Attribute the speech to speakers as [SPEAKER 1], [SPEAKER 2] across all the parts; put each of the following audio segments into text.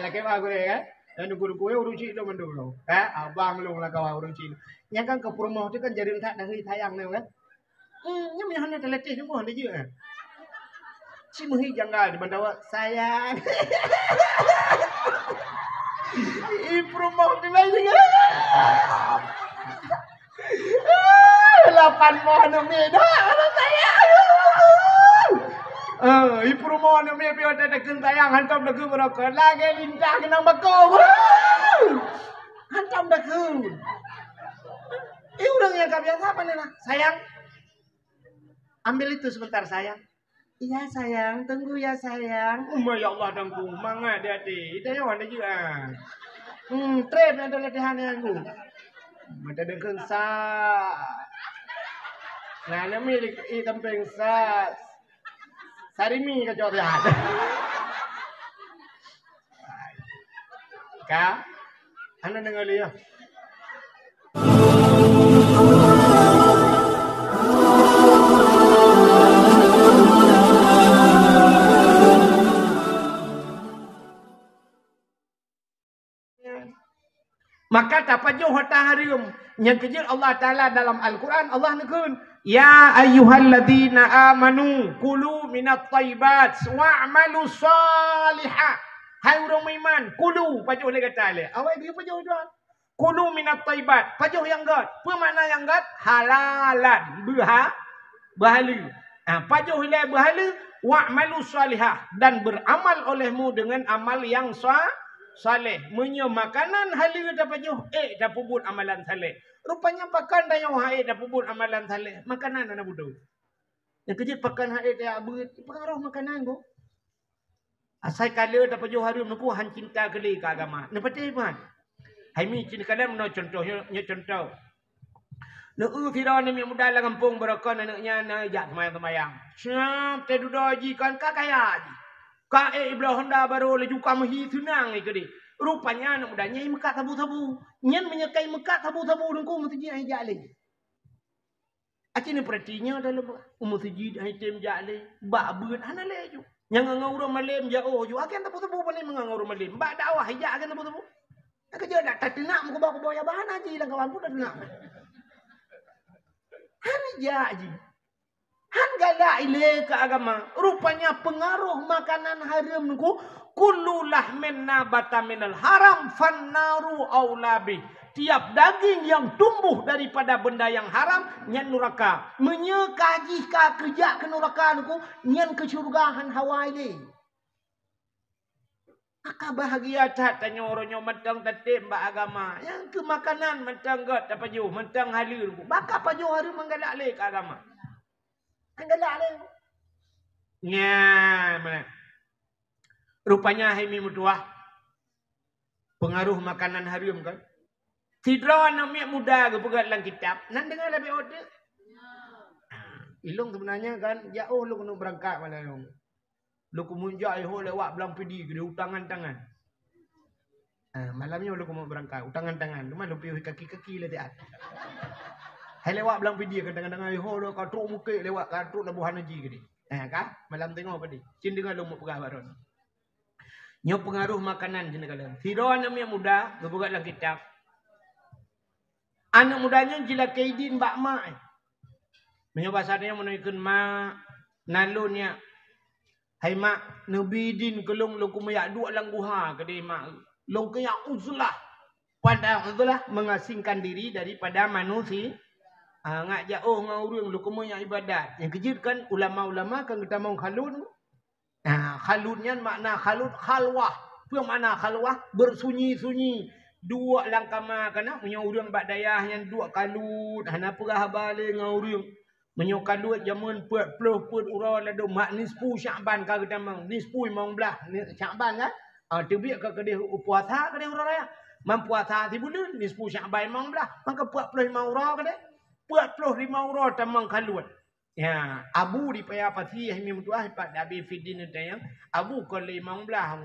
[SPEAKER 1] lagi aku deh kan. Dan guru urung cik lo mendulu. Abang lu lah kau urung cik. Yang kan ke promo tu kan jadi tak dari tayang ni kan. Yang mana hanya terletih tu pun ada je. Si muhi jangan dibandawa sayang. Promo tu lagi kan. 8 mohon mi dah sayang. Promo ni mi ada dekat sayang hantam dekat berapa lagi lintah kena bakau. Hantam dekat. Orang yang kebiasa apa nih lah? Sayang, ambil itu sebentar sayang. Iya sayang, tunggu ya sayang. Ya Allah tunggu, mangga hati-hati. Itu yang mana juga. Trip yang ada latihan yang aku. Mata dengan sa. Nah, nama hitam pengsa. Sarimi ke jodoh. Kak, anda dengar lihat. Maka dapat jauh harium yang kejil Allah Ta'ala dalam Al-Quran Allah nekun ya ayyuhalladzina amanu kulu minat tayyibat wa'malu salihah. Hai orang beriman, kulu pajuh lagi kata le. Awak dia pajuh tuan. Kulu minat tayyibat, pajuh yang god. Apa makna yang god? Halalan, berhala. Pajuh le berhala wa'malu salihah dan beramal olehmu dengan amal yang saleh. Menyo makanan halil dapat juh dapat buat amalan saleh. Rupanya pakan dah yang haid dapat buat amalan saleh. Makanan ana budu. Yang kejut pakan haid dia buat pengaruh makanan go. Asai kala dapat juh hari menku han cinta kali ke agama. Nepati man. Hai mi cin kadang no contohnya contoh. Nu Firaun ni muda lah kampung berakon anaknya na jak semayang-semayang. Siap te dudaji kan kakaya ji. Kae iblah Honda baru laju kamahi tunang itu di. Rupanya anak mudanya yang mekat tabu-tabu. Nyan menyekai mekat tabu-tabu dengku masjid ai jale. Acini perhatinya dalam masjid ai tem jale. Ba beut ana leju. Yang ngau malam jauh ju akan tabu-tabu pani mengangau malam. Ba dakwah hija akan tabu-tabu. Kerja dak tenak muka baku boya bahan aji lang kawan pun dak tenak. Han jaji. Han gala ile ke agama. Rupanya pengaruh makanan haram ku kullu lahmin nabata minal haram fannaru aulabi. Tiap daging yang tumbuh daripada benda yang haram nyan neraka. Menyekaji ka kerja ke neraka ku nyan ke syurgahan hawa ini. Maka bahagia tak tanya orangnya mentang tatim ba agama. Yang ke makanan mentang god dapat ju mentang halil ku. Maka paju hari menggalak le ke agama. Anggalak le. Nya mana? Rupanya hai mi mutuah. Pengaruh makanan haram kan. Tidra namanya muda ke pegat dalam kitab. Nan dengar lebih order. Ilung sebenarnya kan jauh lu kena berangkat mana ilung. Lu kumunjak ho lewat belang pidi ke utangan tangan. Malamnya lu mau berangkat utangan tangan. Cuma lu pergi kaki-kaki lah dia. Hai lewat belang pidi ke tangan-tangan ho lu katruk muka lewat katruk labuhan haji ke dia. Kan? Malam tengok apa dia. Cin dengar lu mau pegah baron. Nyo pengaruh makanan jenis kalian. Firaun namanya muda, berbuat dalam kitab. Anak mudanya jila kaidin bak mak. Menyoba sadanya menunjukkan mak nalunnya. Hai mak, nabi din kelung lu kumayak dua lang guha ke dia mak. Long kayak uzlah. Pada uzlah mengasingkan diri daripada manusia. Ngak jauh ngurung lu kumayak ibadat. Yang kejut kan ulama-ulama kan kita mau khalun. Khalunnya makna khalwah. Apa makna khalwah? Bersunyi-sunyi. Dua langkama kana punya urang bak dayah yang dua kalut. Hana perah balik ngurung. Menyo kalut jamun 40 put urang lado mak nisfu Syaban ka kita mang. Nisfu mong belah Syaban kan? Tebik ka kedih puasa kedih urang raya. Mam puasa ti bulan nisfu Syaban mong belah. Maka 45 urang kedih. 45 urang tamang kalut. Ya, abu di payah pasti yang mutuah pak Nabi Fidin itu yang abu kalau imang belah.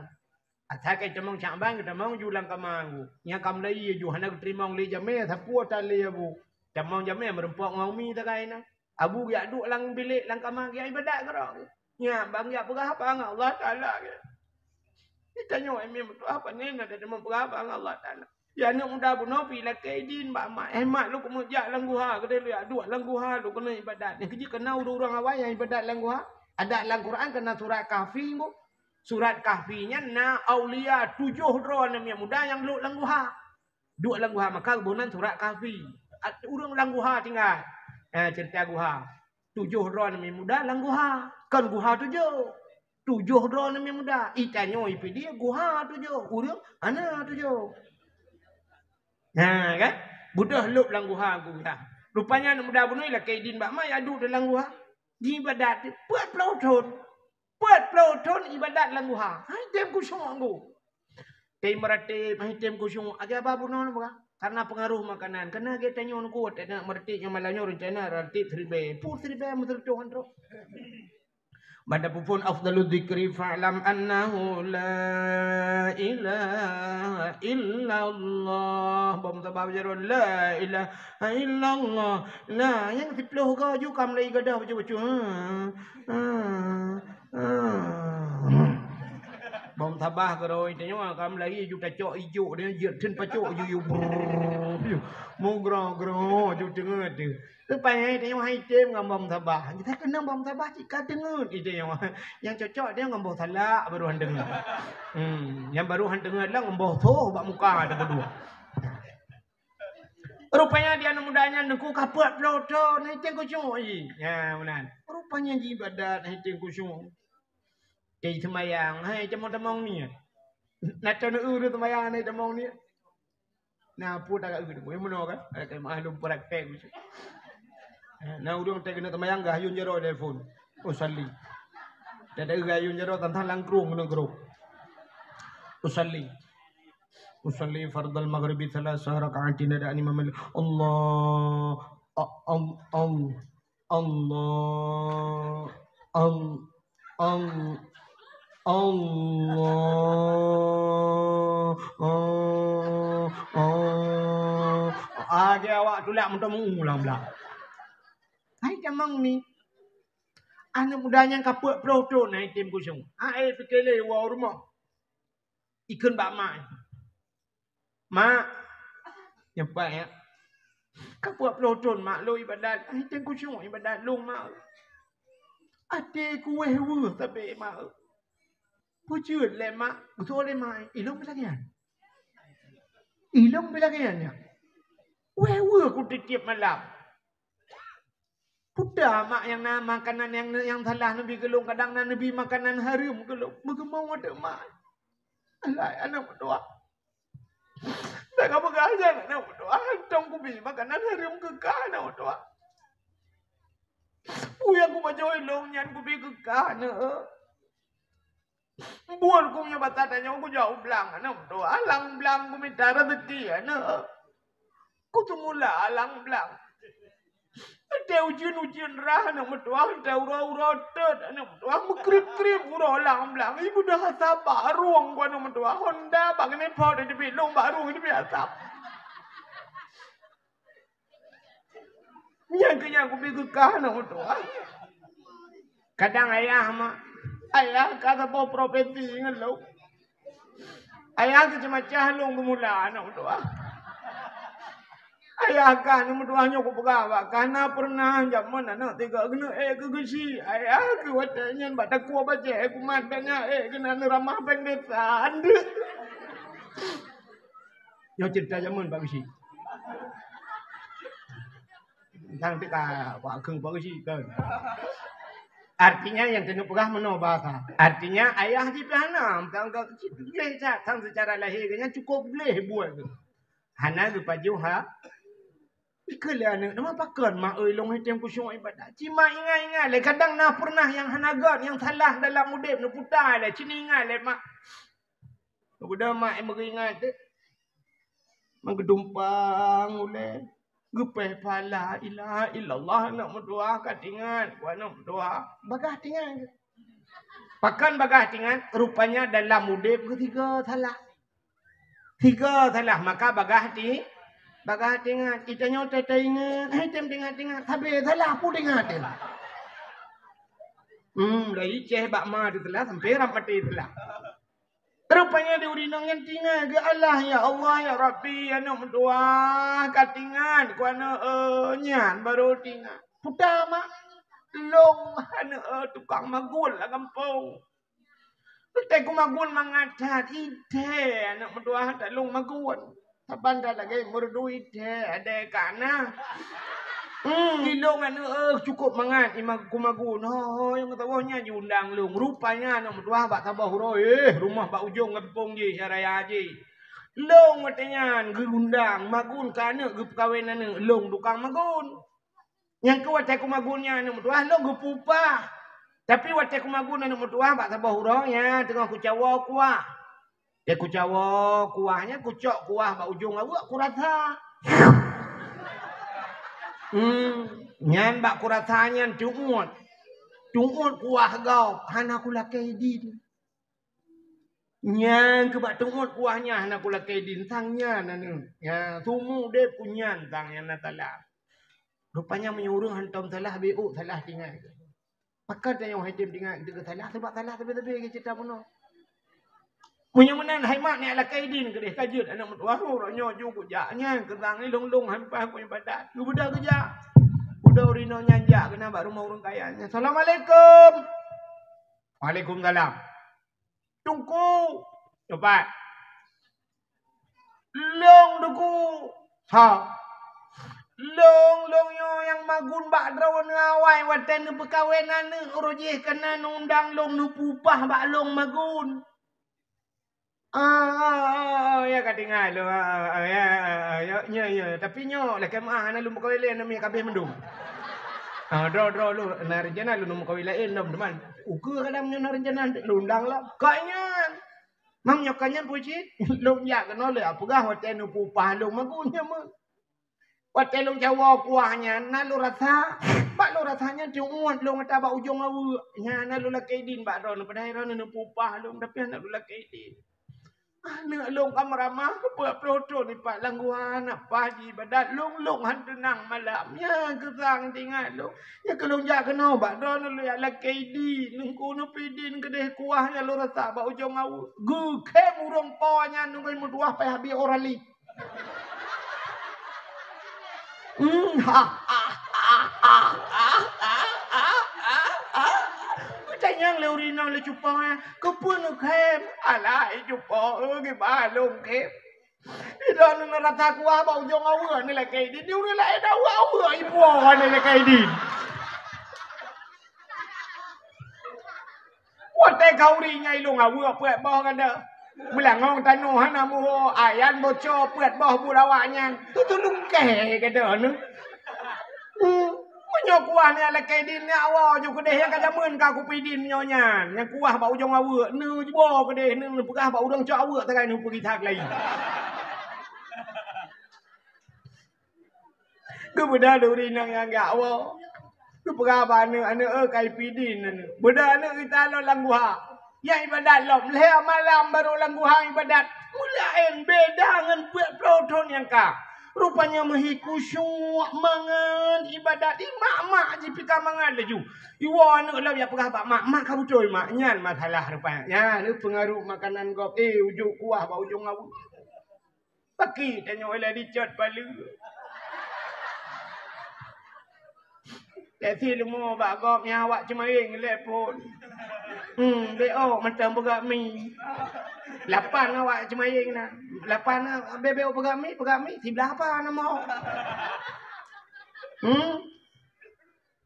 [SPEAKER 1] Athakai temang Syaban kita mau julang kamanggu. Yang kam lagi ju hana terima ngli jame sapu tali abu. Temang jame merempok ngaumi ta kaina. Abu ya duk lang bilik lang kamang ya ibadat karo. Ya bang ya pegah apa Allah Taala. Ditanya emang apa ni nak ada memperapa Allah Taala. Ya nak muda bunuh bila kaidin bak mak hemat lu kemudian langguha kedai lu dua langguha lu kena ibadat. Yang kerja kena orang awal yang ibadat langguha. Ada dalam Quran kena surat Kahfi bu. Surat Kahfinya na aulia 7 drone yang muda yang lu langguha. Dua langguha maka kebunan surat Kahfi. Urang langguha tinggal. Cerita guha. 7 drone yang muda langguha. Kan guha 7. 7 drone yang muda. Itanyo ipi dia guha 7. Urang ana 7. Nah kan? Budah lup lang guha aku dah. Rupanya anak muda bunuh ialah kaidin bak mai adu dalam guha. Di ibadat buat pelauton. Buat pelauton ibadat lang guha. Hai tem ku syong aku. Tem merate hai tem ku syong aga apa bunuh apa? Karena pengaruh makanan. Kena kita tanya orang kuat ada merate yang malanya rencana rati 3B. Pur 3B betul Tuhan tu. Pada pun afdalul dzikri fa'lam annahu la ilaha illallah. Bom tabah jarun la ilaha illallah. La yang diploh ga ju kam lai gadah baca-baca. Bom tabah keroi tanya kam lai ju tacok ijuk dia jetin pacok ju mu gro ju tengah tu. Supaya dia hai tem ngam bom tabah. Kita kena bom tabah jika dengar itu yang cocok dia ngam bom talak baru han dengar. Yang baru han dengar lah ngam bom toh bak muka ada berdua. Rupanya dia anak mudanya nengku kaput ploto naik tem kusung ai. Ya benar. Rupanya ibadat naik tem kusung. Kai semayang hai temong-temong ni. Nak tahu uru semayang naik temong ni. Nah pun tak uru tu. Mana kan? Ada maklum praktek macam. Nah udang tak kena temayang gayun jero telefon. Oh salli. Ada gayun jero tantang langkrung kena geruk. Usalli. Usalli fardal maghribi 3 raka'atin ada imam Allah Allah Age awak tulak muntah mengulang belak. Hai jamang ni. Anak mudanya kaput ploto naik tim kusung. Fikele wa rumah. Ikan bak mak. Mak. Nyapa ya. Kaput ploto mak lo ibadat. Hai tim kusung ibadat long mak. Ate ku wewe tapi mak. Pucuk le mak. Betul le mak. Ilong belagian. Ilong belagiannya. Wewe ku titip malam. Pudah mak yang nama makanan yang salah Nabi gelung kadang Nabi makanan haram gelung. Bagaimana ada mak? Alai anak berdoa. Tak apa aja anak berdoa. Tong kubi makanan haram kekah anak berdoa. Yang ku baca elong nyan kubi kekah anak. Buat ku punya batatanya ku jauh belang anak berdoa. Alang belang ku minta rezeki anak. Ku tumula alang belang. Ada ujian rah nak berdoa, ada ura-ura tet nak berdoa, mekrip-krip ura lang belang. Ibu dah asap baruang gua nak berdoa. Honda bang ni pot di bilong baru ni asap. Yang kenyang aku pergi kah nak berdoa. Kadang ayah mak, ayah kata bawa profesi ngelau. Ayah tu cuma cahlong bermula nak berdoa. Ayah kan berdoanya aku pegawai. Karena pernah zaman anak tiga kena kegesi. Ayah ke watanya baca kuah baca. Aku matanya kena ramah pendesan. Yang cerita zaman Pak Gesi. Tentang kita Pak Keng Pak Gesi kan. Artinya yang kena pegah mana bahasa. Artinya ayah di pihanam. Tangga boleh tang secara lahirnya cukup boleh buat tu. Hana tu pajuha. Ikalah anak nama pakar mak long hitam kusung ibadat. Cima ingat le kadang na pernah yang hanagat yang salah dalam mudib nu putar le cini ingat le mak. Budak mak em ingat tu. Menggedumpang ule. Gepeh pala ilaha illallah nak berdoa kat ingat. Gua nak berdoa. Bagah tingan. Pakan bagah tingan rupanya dalam mudib ketiga salah. 3 salah maka bagah ti bagah tingat, kita nyota ingat, hai tem tingat, habis salah pun tingat. Lagi ceh bak ma tu telah sampai rapat telah. Rupanya di urinang yang tinggal ke Allah ya Allah ya Rabbi anu mendoa katingan ku anu nyan baru tinggal. Pertama long anu tukang magul lah kampung. Te ku magul mangadat ide anak mendoa tak long magul. Taban dah lagi merdu ide ada kana. Ilong anu cukup mangat imag kumagun. Oh yang ketawanya diundang lung. Rupanya anu mendoa bak tabah hurau rumah bak ujung kampung je raya je. Long matanya gerundang magun kana ge perkawinan long tukang magun. Yang kuat aku magunnya anu mendoa long ge pupah. Tapi waktu aku magun anu mendoa bak tabah hurau ya tengah ku cawa kuah. Ya ku cawa kuahnya ku cok kuah bak ujung awak ku rata. Nyan bak kuratanya tungut kuah gau hana kula kaidin nyan ke bak tungut kuahnya hana kula kaidin tangnya nanu ya tumu de punyan tangnya natala rupanya menyuruh hantam salah bu salah tinggal maka dia yang hadim tinggal itu salah sebab salah tapi ke cerita puno Munyamunan haimat ni ala kaidin ke dia kajut anak mentua orangnya juga jaknya ketang ni long hampa aku ibadat lu budak kerja udah urino nyanjak kena bak rumah orang kayanya. Assalamualaikum. Waalaikumsalam. Tungku. Cepat. Long duku. Ha. Long yo yang magun bak drawan ngawai watan nu perkawinan nu urujih kena undang long nu pupah bak long magun. Ya katingal lo ya tapi nyo lah kemah ana lu perkawinan mi kabeh mendung. Draw lu narencana lu nombor kawilain nom teman. Uka kadang nyo narencana lundang lah. Kanya. Mam nyokannya puji lu ya kena le apa gah hotel nu pupah lu magunya mah. Hotel lu Jawa kuahnya na lu rasa. Bak lu rasanya diuat lu ngata bak ujung awu. Nya na lu lakaidin bak ron padahal ron nu pupah lu tapi anak lu lakaidin. Nak long kamramah buat proto ni pak langguan apa di badat long tenang malam ya kesang tinggal long ya kalau jak kena bak don lu ya lakaidi nungku nu pidin kedeh kuahnya lu rasa bak ujung au gu ke murung ponya nunggu muduah pai habi orali Tanyang leurina le cupang kepun kem alai cupo ke balong kem Ida na rata kuah bau jong awa ni la kay di ni uri la eda awa ibu ni la kay di Wate kauri nya ilung awa puet boh kada Belangong tanu hana mu ayan boco puet boh bulawanya tu tulung ke kada nu Nyo kuah ni ala kaidin ni awak jo kedeh yang kada men ka ku pidin nyonya. Yang kuah bau jong awak nu jebo kedeh nu pegah bau udang cok awak takai nu pergi tak lagi. Ku beda duri nang yang gak awak. Ku pegah banu anu kai pidin anu. Beda anu kita lo langguha. Yang ibadat lom le malam baru langguha ibadat. Mulain beda ngan puet proton yang ka. Rupanya mahi kusyuk mangan ibadat mak je pika mangan laju. Iwa nak lah ya pegah pak mak ka betul mak nyan masalah rupanya. Ya lu pengaruh makanan kau ujuk kuah bau ujung awu. Paki tanya oleh dicot palu. Tapi lu mau bak gop nyawak cemaring lepon. Beo macam pegak mi. 8 awak cemaying na. 8 bebeo pegak mi sebelah apa nama.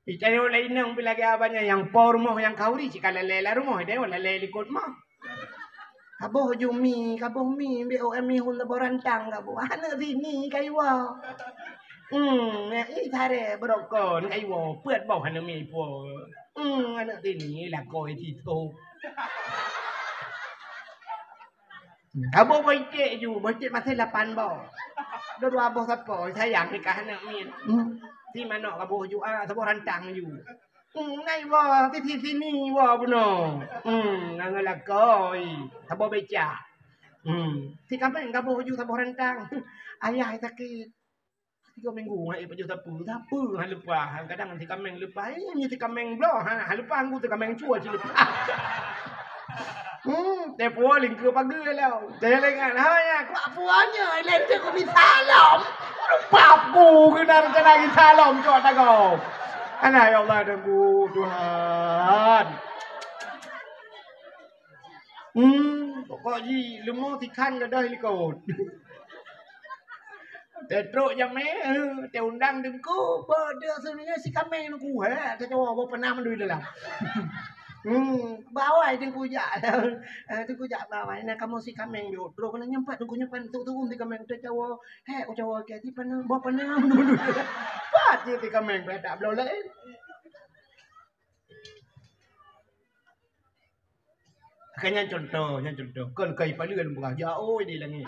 [SPEAKER 1] Icari oleh inang lagi abanya yang por moh yang kauri jika lela rumah dia wala lele ikut mah. Kaboh jumi beo mi hun laborantang kaboh. Ana sini kaiwa. Thare berokon kaiwa puet bau hana mi po. Ana sini lah koi tito. Kamu baik ju, baik masih 8 bau. Dua bau sapo, sayang nikah anak min. Di mana kamu ju sapo rantang ju. Ngai wa di sini wa beno. Ngangal koi, sapo beca. Di kampung kamu ju sapo rantang. Ayah sakit. 3 minggu ngai baju sapu lupa. Kadang nanti kameng lupa. Ini ti kameng blo, lupa aku ti kameng cua ci lupa. Tepo lingkur pagi lah. Saya lengan hanya kuat puanya. Lente ko ni salam. Papu kena lagi salam cok tak kau. Anak ya Allah tunggu Tuhan. Pokoknya lemah tikan dah likut. Tetruk jam ni, te undang dengku, dia sebenarnya si kameng dengku, te cakap pernah mendui dalam. Bawai dengku jak, dengku jak bawai. Nah kamu si kameng dia, terus kena nyempat dengku nyempat tu di kameng te cakap, aku cakap ke ti pernah, bawa pernah mendui dalam. Pat ti kameng tak belau lain. Kanya contoh, kan kai paling bukan jauh di langit.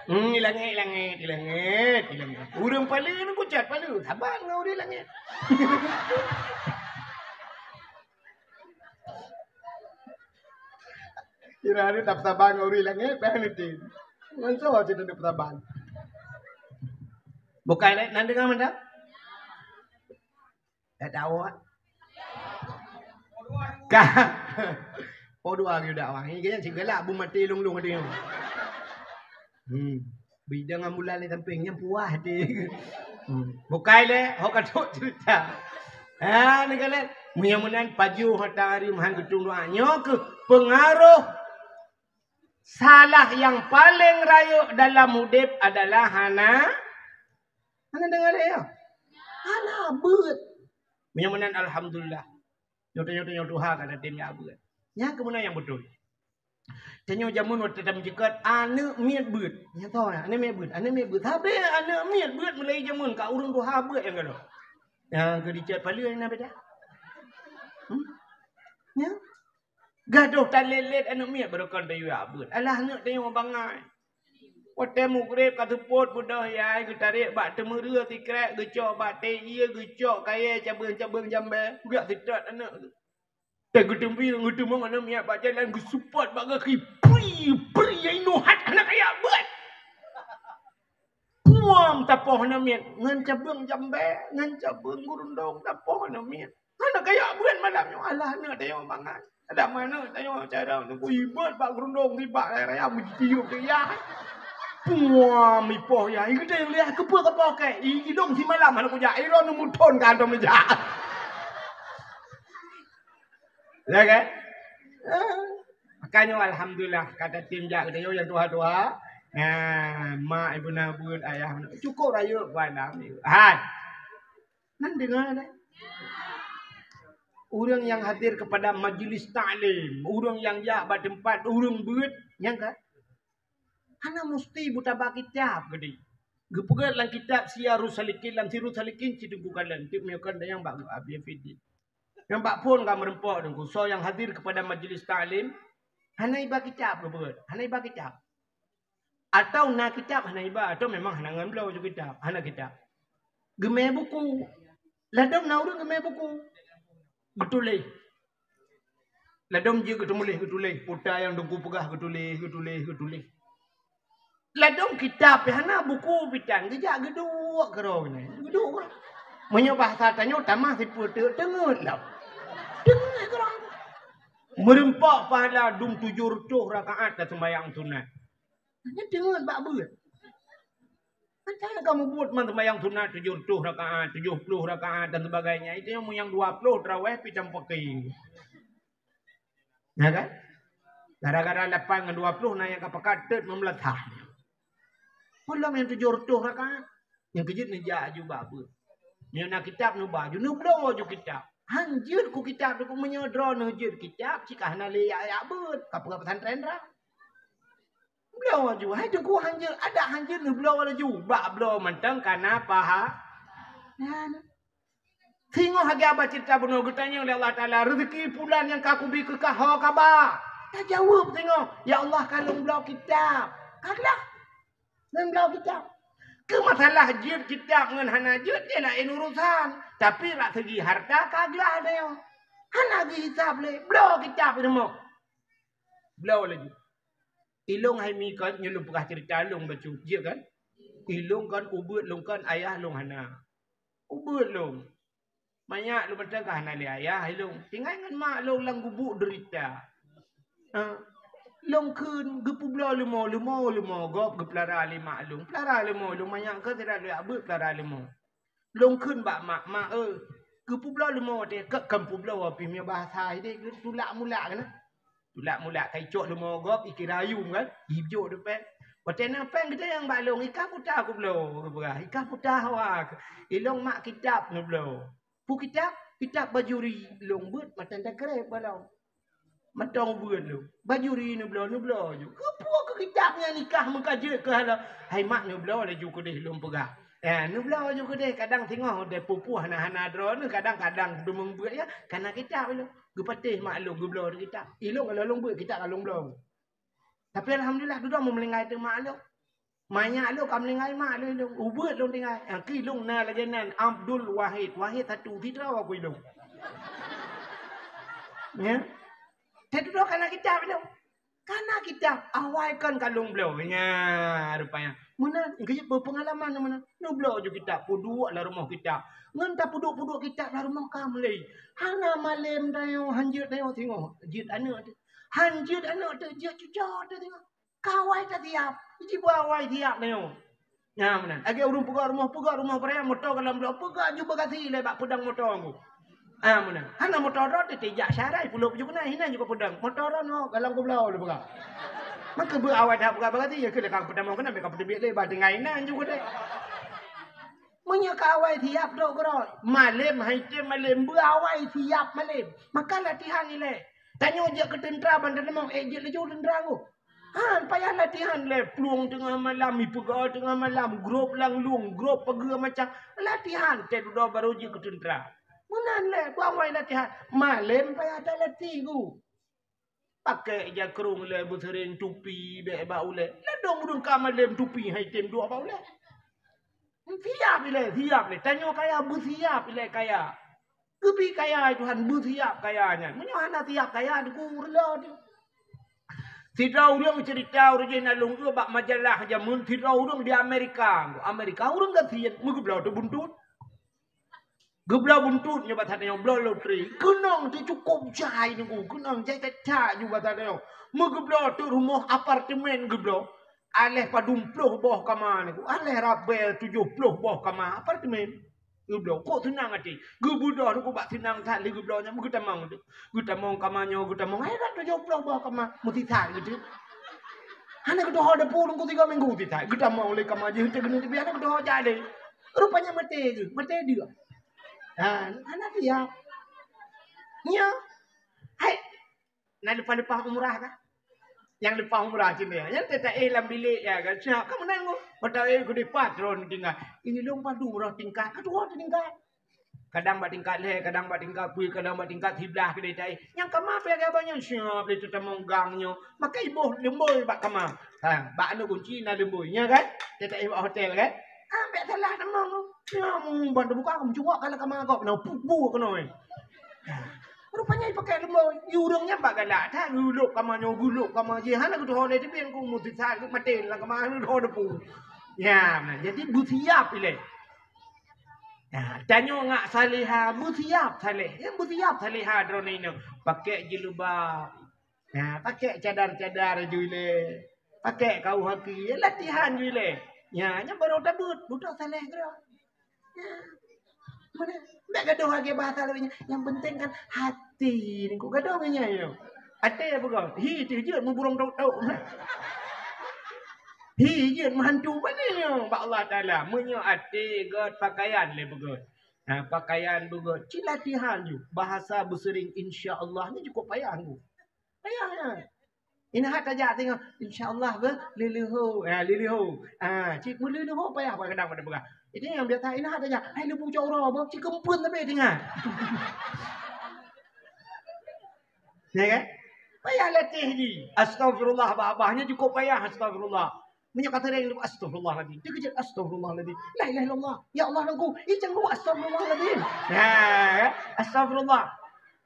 [SPEAKER 1] Langit. Urang paling aku cat paling. Sabar ngau di langit. Kira ni tak sabar ngau di langit, paling tin. Manso aja tak sabar. Bukai lek nan dengar mana? Tak tahu. Ka. Dua ke dak wang. Ini kan segala bu mati lung-lung dia. Bidang ambulan ni sampingnya puas dia. Bukai le, ho katuk cerita. Ni kalian mudah-mudahan paju hatari mahan gedung doanya ke pengaruh salah yang paling rayuk dalam hidup adalah hana dengar ya? Hana beut. Mudah-mudahan alhamdulillah. Nyoto-nyoto Tuhan kata timnya beut. Yang kemudian yang betul. Tanya jamun waktu dalam jekat anak miat beut. Nya tahu nak anak miat beut. Tapi anak miat beut mulai jamun ka urang Tuhan beut yang kalau. Yang ke dicat palu yang beda. Ya. Gaduh talelet anak miat berokon tayu beut. Alah anak tayu bangai. Waktu mukrib kata pot budah ya getarik bak temerua tikrek gecok bak te ia gecok kaya cabang-cabang jambe. Gak tidak anak tu. Tak getempi ngedemong anak miat bak jalan gesupat bak kaki. Pri yang nuhat anak kaya buat. Puam tapoh anak miat ngan cabang jambe, ngan cabang gurundong tapoh anak miat. Anak kaya buat malamnya alah anak tayo bangan. Ada mana tayo cara nunggu ibat bak gurundong tiba raya mestiup dia. Puam ipoh ya. Iki dia lihat kepa-kepa ke. Iki dong si malam anak kuja iron muton kantong meja. Ya kan? Makanya alhamdulillah kata tim jak kita yang tua-tua. Mak ibu nabun ayah cukup raya pada ni. Nan dengar dah. Orang yang hadir kepada majlis taklim, orang yang jak pada tempat orang beut yang kan? Hana mesti buta bak kitab gede. Gepegat lang kitab Siyarus Salikin lam Sirus Salikin cidugukan lan tip meyakan yang bak abi fidi. Yang bak pun kam rempok dengku. So yang hadir kepada majlis taklim hana iba kitab gepegat. Hana iba kitab. Atau nak kitab hana iba atau memang hana ngamlau jo kitab. Hana kitab. Gemeh buku. Ladom na urang gemeh buku. Getulih. Ladom je getulih. Putar yang dengku pegah getulih. Ladom kitab hana buku pitan gejak geduk kero ni. Geduk. Menyo bahasa tanyo tamah si putu tengut lah. Tengut kero. Merempak pahala dum 700 rakaat dah sembahyang sunat. Hanya tengut bak beut. Macam kamu buat sembahyang sunat 700 rakaat, 70 rakaat dan sebagainya. Itu yang 20 tarawih pitam pakai. Ya kan? Gara-gara 8 dengan 20 na yang kapakat memelatah. Malam yang 700 rakaat. Yang kejut ni jak juga apa. Yang nak kitab nu baju nu bro ju kitab. Hanjut ku kitab ku menyodro nu jut kitab cikah na le ya beut. Kapal pesantren ra. Bro ju hai tu ku hanjut ada hanjut nu bro wala ju. Ba bro mentang kana paha. Ya. Tengok harga apa cerita benar getanya oleh Allah Taala rezeki bulan yang kaku bi ke kah kaba. Tak jawab tengok. Ya Allah kalau bro kitab. Kaglah. Dan belau kitab. Ke masalah jid kitab dengan hana jid dia lain urusan. Tapi rak segi harta kaglah dia. Hana gi hisab le. Belau kitab ni mau. Belau lagi. Ilung hai mi kan nyelum pegah cerita lung baca je kan. Ilung kan ubut lung kan ayah lung hana. Ubut lung. Banyak lu betul kan hana le ayah ilung. Tinggal dengan mak lung lang gubuk derita. Ha. Long kun gepubla limo gop geplara lima long plara limo long banyak ke tidak ada abut plara limo long kun bak mak gepubla limo de ke kampubla api mi bahasa ide tulak mulak kan tulak mulak kai cok limo gop ikirayum kan hijau depan Watena pen kita yang balong ikah putah aku belo berah ikah putah awak ilong mak kitab nu belo pu kitab bajuri long but matan tak kerep balong matong buat lu baju ri nu blo ju kepo ke kitabnya nikah mengkaje ke hala hai mak nu blo le ju ke deh lum pegah nu blo ju ke deh kadang tengok de pupuh hana dro nu kadang-kadang dumung buat ya karena kitab lu gu patih mak lu gu blo kitab ilung kalau long buat kitab kalau blo tapi alhamdulillah duduk mau melingai tu mak lu banyak lu kam melingai mak lu ubut lu tinggal yang kilung na lajanan Abdul Wahid satu tidak aku ilung ya Tentu karena kitab itu. Karena kitab awalkan kalung beliau. Ya, rupanya. Mana? Kerja berpengalaman mana? Nu beliau juga kitab. Puduk lah rumah kitab. Ngentah puduk kitab lah rumah kamu lagi. Hana malam dayo, hanjut dayo tengok. Jut anak tu. Hanjut anak tu, jut cucuk tu tengok. Kawai tak tiap. Iji buawai tiap dayo. Ya, mana? Agak urung pegang rumah peraya motor kalau beliau pegang juga kasih lebak pedang motor aku. Mana? Hana motor tu tejak syarai pulau pujuk na hina juga pedang. Motor no galang ko blau lu buka. Maka berawat dah buka berarti ya ke lekang pedang mau kena mereka pedang le ba dengan inan juga deh. Munya kawai tiap dok gro. Malam haitem malam berawai tiap malam. Maka latihan ni le. Tanya je ke tentera bandar mau je le jo tentera ko. Payah latihan le peluang tengah malam, pegawai tengah malam, grup lang lung, grup pegawai macam latihan. Te dua baru je ke tentera. Munan le, buang wai latihan. Malam payah ada latih ku. Pakai jakrung le, bersering tupi, beba ule. Ledong udung kamalem tupi, hai tem dua apa ule. Siap le. Tanya kaya bersiap le kaya. Kepi kaya Tuhan bersiap kayanya. Menyuhana siap kaya di kurla tu. Tidak orang cerita orang nalung tu bak majalah jamun. Tidak orang di Amerika. Amerika orang kat sian. Mengublah tu buntut. Geblau buntut nyoba tadi yang belau loteri. Kenang tu cukup jai ni ku. Kenang jai tak juga tadi yang. Mengeblau tu rumah apartemen geblau. Aleh padumploh bawah kamar ni ku. Aleh rabel 70 bawah kamar apartemen. Geblau. Kok tenang hati. Gebudah tu ku bak tenang tak lagi geblau nya. Getamang tu. Getamang kamarnya getamang. Ayah kan 70 bawah kamar. Mesti tak gitu. Hanya kedua ada pulung ku 3 minggu tidak. Getamang oleh kamar je. Kita biar kedua jadi. Rupanya mati ke. Mati dia. Anak dia. Ya. Hai. Nak lepas umrah kan? Yang lepas umrah sini ya. Yang tak dalam bilik ya kan. Siap kamu nengok. Pada aku di patron tinggal. Ini lompat umrah tingkat. Kedua tingkat. Kadang buat tingkat leh, kadang buat tingkat pui, kadang buat tingkat sebelah kedai tai. Yang kamar pergi banyak siap dia tu monggangnya. Maka ibu lemboi bak kamar. Bak anu kunci na lemboinya kan? Dia tak ibu hotel kan? Ambil salah temang tu. Ya, bantu buka kamu cuak kalau kamar kau kena pupu kena. Rupanya pakai lemboi. Urangnya bak galak tak guluk kamar je. Hana ku tu hole di pian ku muti sal ku maten lah kamar nu hole pu. Ya, jadi bersiap ile. Tanya ngak saliha bersiap salih. Yang bersiap saliha drone ini. Pakai jilbab. Pakai cadar-cadar jule. Pakai kau haki. Latihan jule. Ya, nya baru tabut. Budak salih kira. Ya. Mana? Tak gaduh lagi bahasa lainnya. Yang penting kan hati. Ni ku gaduh punya ya. Hati apa kau? Hi tu je memburung tahu. Hi je menghantu mana Pak Allah Taala. Menyo hati god pakaian le begot. Pakaian begot. Latihan ju. Bahasa bersering insya-Allah ni cukup payah tu. Payahnya. Ini hat aja tengok insya-Allah be lilihu. Lilihu. Cik lilihu payah kadang pada berah. Ini yang biasa ini hat aja. Hai lu pucau ro ba cik kempun tapi tengah. Ya kan? Payah latih ni. Astagfirullah abahnya cukup payah astagfirullah. Banyak kata dia yang astagfirullahaladzim. Dia kejap astagfirullahaladzim. La ilaha illallah. Ya Allah aku. Ijang ku astagfirullahaladzim. Astagfirullah.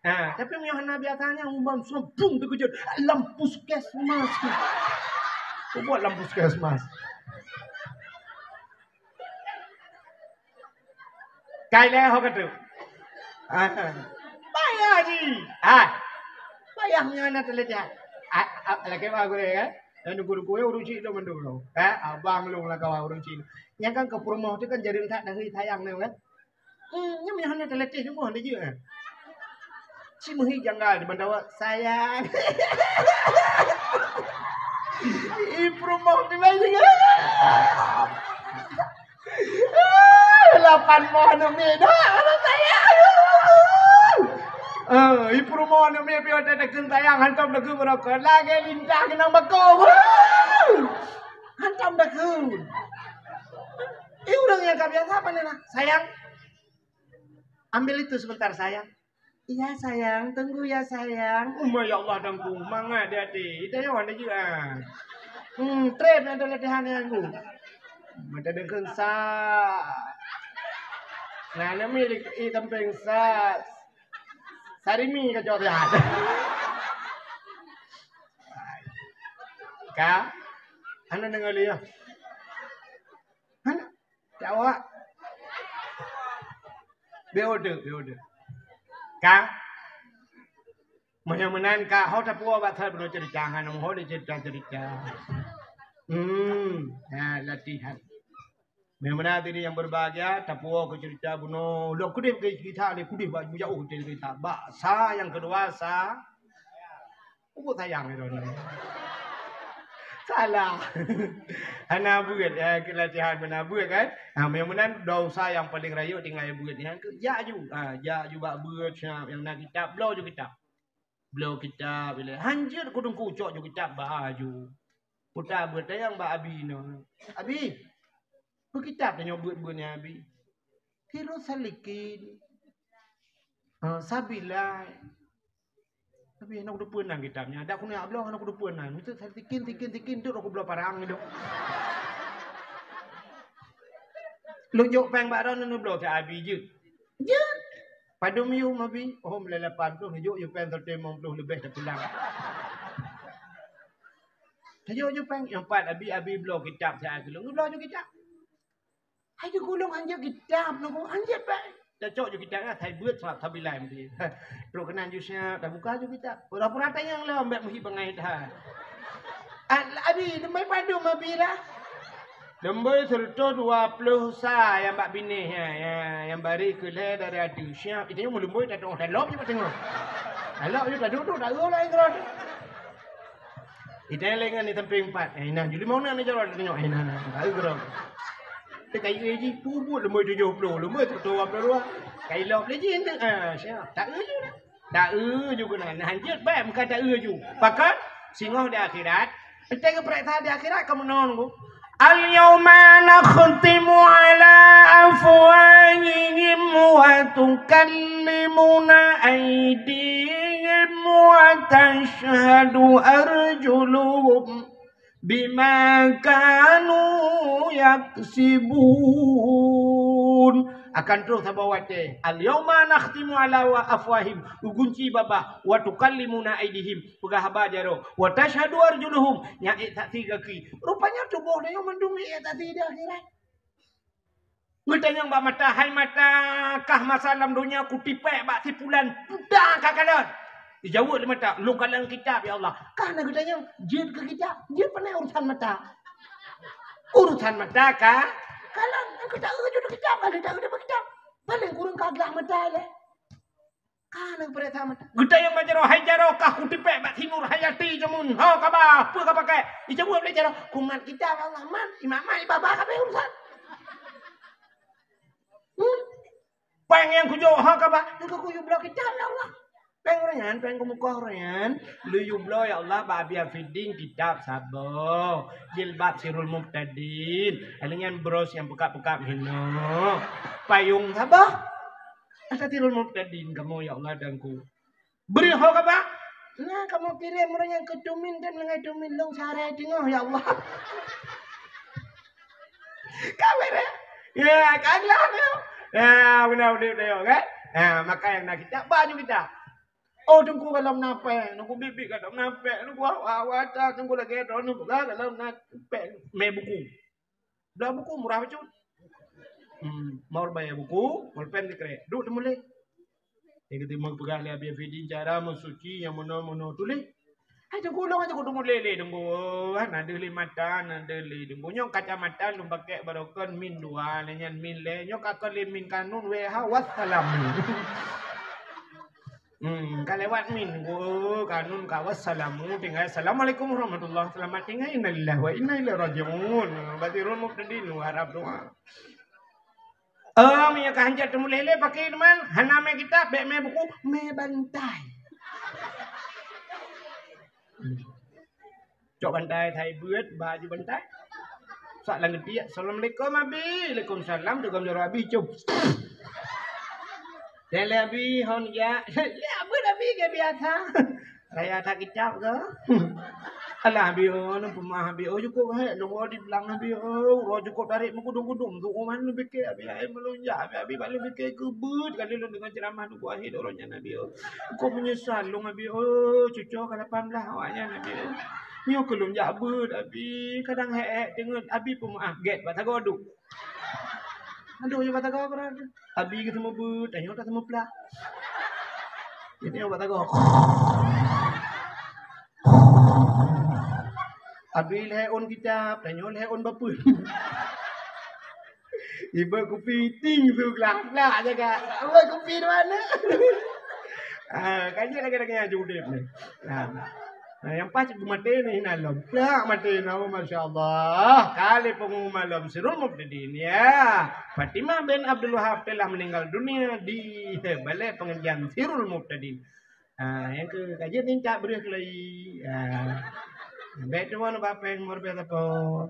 [SPEAKER 1] Tapi yang biasanya umum sempung dia kejap. Lampu skesmas. Kau buat lampu skesmas. Kailah kau kata. Payah ni. Payahnya anak terlihat. Lagi apa gue kan? Dan guru-guru urung cik tu mendulu. Abang lu lah kau urung cik. Yang kan ke promo tu kan jadi tak dari tayang ni kan. Nya mi hanya teletih tu pun dia je. Si muhi janggal di bandawa sayang. Promo tu macam ni. 8 mohon mi dah sayang. Promo ni mi pi ada tayang hantam dah ke berapa lagi lintah kena bakau. Hantam dah ke. Orang yang tak biasa apa nena? Sayang, ambil itu sebentar sayang. Iya sayang, tunggu ya sayang. Ya Allah dangku, mangga dia ti. Itu yang mana juga. Trip yang ada latihan yang aku. Mata dengkeng sa. Nah, nama ini tempeng sa. Sarimi ke jodoh. Ka, anda dengar lihat. Anda, jawab. Beode. Ka, menan ka, hau tak puas batal bro cerita, kan? Hau dia cerita. Nah latihan. Menan tadi yang berbahagia, tak puas ke cerita bunuh. Lo kudip ke kita, le kudip baju jauh cerita. Sa yang kedua sa, aku sayang itu. Salah. Ana buat latihan mana buat kan? Menan dosa yang paling rayu tinggal buat ni. Ya juga buat yang nak kitab, blow juga kitab. Blow kitab bila hanjir kudung kucok juga kitab baju. Putar buat yang ba abi no. Abi. Bu kitab tanya buat-buat ni abi. Tiru salikin. Sabila. Tapi nak udah punang kitabnya. Ada aku nak belah nak udah punang. Itu tikin tu aku belah parang itu. Lunjuk peng baron nu belah ke abi je. Je. Padum you mabi. Oh melelepan tu hijuk you peng 30 lebih dah pulang. Hijuk you peng yang 4 abi belah kitab saya aku. Belah je kitab. Ayo gulung anjir kitab nu anjir peng. Dah cok je kitab lah, saya buat sebab tabilai mesti. Terus kena jusnya, dah buka je kitab. Pura-pura tayang lah, ambil mesti pengai dah. Abi, lembai padu mabi lah. Lembai serta 20 sa yang bak bini yang bari kelih dari adu. Siap, itu yang lembai dah tengok dalop je pak tengok. Dalop je dah duduk, dah lah yang terus. Itu yang lengan ni temping 4. Nah, jadi mau nak jalan tengok. Nah, tak gerak. Kayu lagi puput lembai 70, lembai tu 22. Kayu lop lagi hendak siap. Tak je dah. Tak juga nak hanjut baik muka tak ju. Pakat singoh di akhirat. Entah ke perintah di akhirat kamu nonggu. Al-yawma nakhtimu ala afwahihim wa tukallimuna aydihim wa tashhadu arjuluhum bima kanu yaksibun. Akan terus sabawate al-yawma nakhtimu ala afwahim ugunci baba wa tukallimuna aydihim pegahaba jaro wa tashhadu arjuluhum nya tak tiga ki rupanya tubuh dia mendumi tak tidak akhirat yang bak mata hai mata kah masalam dunia ku tipek bak tipulan pudah kakalon dijawab di mata lu kalang kitab ya Allah karena gudanya jin ke kitab jin pernah urusan mata kah kalau aku tak urut kitab kalau tak urut kitab paling kurang kagak mata le kan ang pereta mata gudaya majaro hai jaro kah ku tipek bak timur hayati jamun ha kaba apa ka pakai dijawab le jaro kumat kitab Allah man imamai baba ka urusan peng yang kujo ha kaba engkau ku blok kitab ya Allah peng orangan peng kumuka orangan lu yublo ya Allah babia feeding kitab sabo jilbab sirul muqtadin alingan bros yang buka-buka hino payung sabo asa sirul muqtadin kamu ya Allah dangku beri ho kaba nah kamu kirim orang yang kedumin dan lengai dumin long sare tengok ya Allah kamera ya kaglah dia benar dia kan maka yang nak kita baju kita oh tunggu kalau nape nunggu bibi kalau nape nunggu awat tunggu lagi nunggu kalau nape me buku dah buku murah macam mau bayar buku mau pen dikre duduk mulai yang kita mau pegang le abi feeding cara mensuci yang mono tulis Aja gulung aja kudu lele denggo. Ada limatan, ada le denggo. Nyok kacamata lu pakai barokon min dua, lenyan min le. Nyok akon le min kanun we wassalam. Kalewat min go kanun ka wassalamu tinggal assalamualaikum warahmatullahi selamat tinggal innalillahi wa inna ilaihi rajiun. Batirun muqtadin harap doa. Minyak hanjat temu lele pakai teman. Hana me kitab, be me buku, me bantai. Cok bantai thai buat baju bantai. Sak lang gede. Assalamualaikum abi. Waalaikumsalam. Tukam jaro abi cum. Dan abi hon ya. Ya apa abi ke biasa. Raya tak kicap ke? Alah abi oh pemah abi oh cukup hai lo di belang abi oh cukup tarik mengudung-udung tu man lu fikir abi ai melunjak abi balik fikir kebut kali lu dengan ceramah tu akhir orangnya nabi oh kau menyesal lu abi oh cucu ke 18 awaknya nabi oh nyo kelum jabut abi kadang hek dengan abi pemah get batago aduk aduh yo batago kan abi gitu mau but ayo tak temu pula ini batago Abi leon kitab, tanya leon bapun. Ibu kopi ting tu kelak jaga. Ibu kopi di mana? Kanya lagi judip ni. Yang pas mati ni nalam. Kelak mati nama Masya Allah. Kali pengumuman malam Sirul Muqtadin ya. Fatimah bin Abdul Wahab telah meninggal dunia di balai pengajian Sirul Muqtadin. Yang ke kajian ni tak beri lagi. Betul mana bapa yang mau berada po,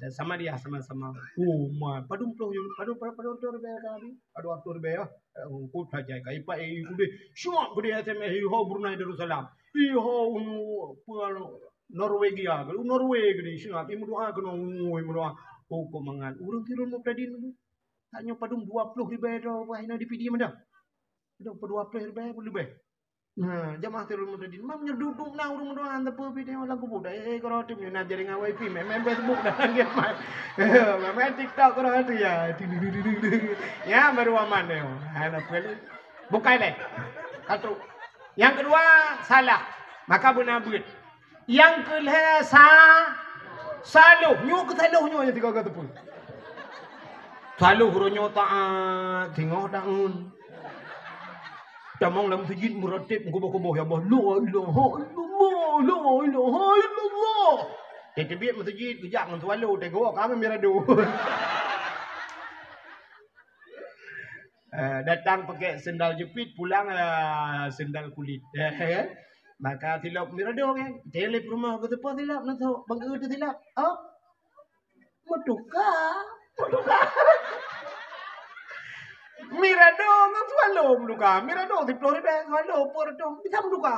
[SPEAKER 1] sama dia sama-sama. Padum tu berbeza kami, padu tu berbeza. Kau saja kai pa ibu deh, semua beri hati ho Brunei Darussalam, Norwegia, Norwegia ni semua. Ibu doa kena ibu doa. Kau mangan, urang Sirul Muqtadin tu, hanya padum 20 berbeza. Wah ini di video mana? Padum 20 berbeza lebih. Jamaah Sirul Muqtadin mam nyerduduk na urung doang antep video lagu budak kalau tim na jaring wifi mem Facebook dan dia mem TikTok kalau itu ya ya baru aman ya ana pele bukai le satu yang kedua salah maka bunabut yang kedua saluh nyu ke saluh nyu tiga kata pun saluh ronyo taat tengok daun Damang dalam masjid muratib kubah-kubah ya Allah la ilaha illallah la ilaha illallah tebik masjid kejak ngan tualu tengok kami mirado datang pakai sendal jepit pulang sendal kulit maka tilap mirado kan tele rumah ke tempat tilap nak tahu bangga tu tilap meduka Mirado ng swallow mduka. Mirado di Florida swallow porto. Bisa mduka.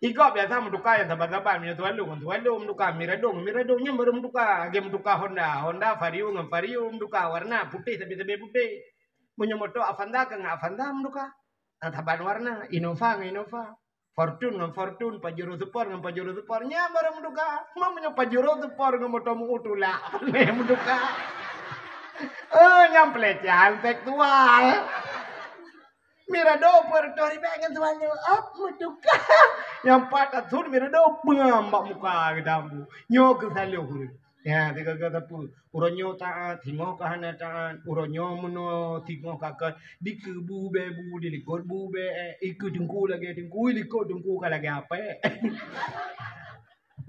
[SPEAKER 1] Ikaw biasa mduka yang tabat-tabat punya swallow mduka. Miradonya baru mduka. Game mduka Honda Vario ng Vario mduka warna putih tapi putih. Punya motor Avanza ke Avanza mduka. Taban warna Innova Fortune ng Fortune Pajero Supernya baru mduka. Mamanya Pajero Super ng motor mo utula. Mduka. Yang pelecehan seksual. Mirado Puerto Rico tuannya meduka. Yang patah sur Mirado mbak muka gedambu. Nyo ke saluh. Ya, tiga kata pu. Uronyo taat, tingo kahana taat, uronyo muno tingo kakak di kebu bebu di likod bube ikut dengku lagi dengku likod dengku lagi apa?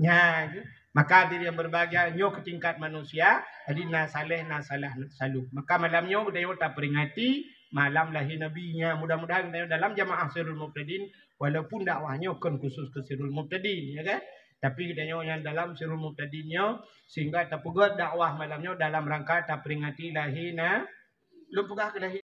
[SPEAKER 1] Ya, maka diri yang berbahagia nyo ke tingkat manusia, jadi nasaleh nasalah saluh. Maka malamnya udah tak peringati malam lahir nabinya. Mudah-mudahan dalam jamaah Sirul Muqtadin walaupun dakwahnya kan khusus ke Sirul Muqtadin ya kan. Tapi kita yang dalam Sirul Muqtadinnya sehingga tak pegat dakwah malamnya dalam rangka tak peringati lahir na lu pegah ke lahir